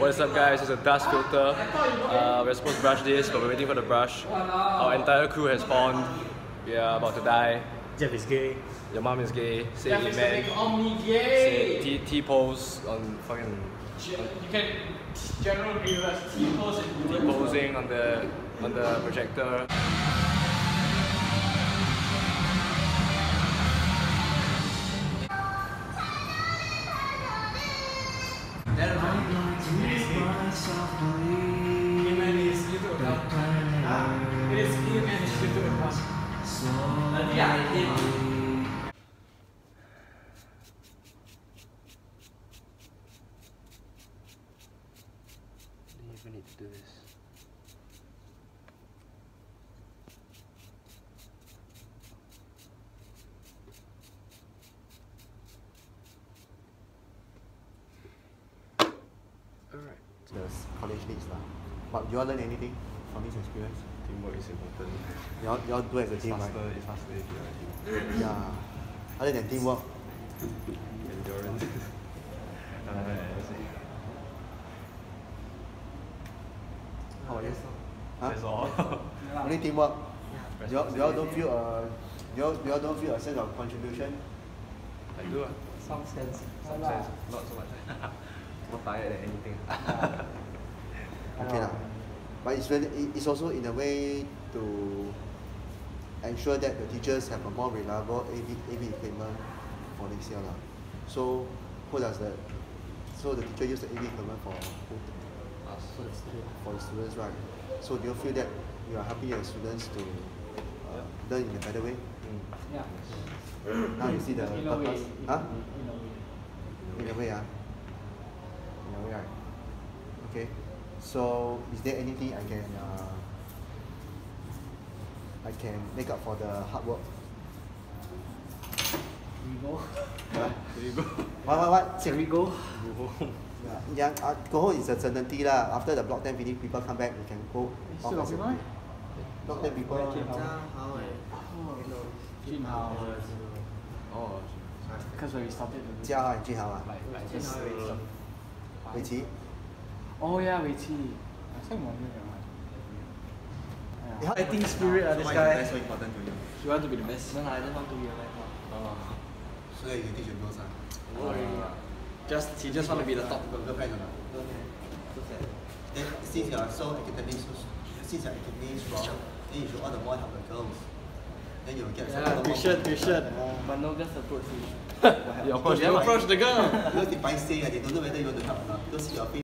What is up, guys? It's a dust filter. We're supposed to brush this, but we're waiting for the brush. Our entire crew has spawned. We are about to die. Jeff is gay. Your mom is gay. Say Jeff is amen. gay. Say T-pose on fucking... You can general grievous T-pose and T-posing on the projector. Do you even need to do this? Alright. The college needs lah. But you all learn anything from this experience? Teamwork is important. You all do as a team, right? It's faster if you're a team. Yeah. Other than teamwork, Endurance. how about you? That's all. Only teamwork. You all don't feel you all don't feel a sense of contribution. I do. Some sense. Some sense. Not so much. More tired than anything. Okay lah. But it's also in a way to ensure that the teachers have a more reliable AV equipment for next year lah. So the teacher use the AV equipment for the students, right? So do you feel that you are helping your students to learn in a better way? Yeah. Now you see the In a way. purpose. Huh? In a way. In a way, right? Okay. So, is there anything I can make up for the hard work? We go. Huh? There you go. What? Shall we go? Go home. Yeah, go home is a certainty lah. After the block 10 finish, people come back, we can go. Still got people? Block 10 people. Jun Hao. Oh. Because when we started the Jia Hao and Jun Hao ah. like just Wei Qi. Oh yeah, Wei Qi. I think one Yeah. Fighting spirit this guy. so important to you? You want to be the best? No, I don't want to be a life. So that you can teach your girls He just want to be the top. Girlfriend or not? Then since you are so academic, since you are academic strong, then you should all the more help the girls. Then you will get We should. But no girls approach you. You approach the girl. Because if I say they don't know whether you want to help or not, because your face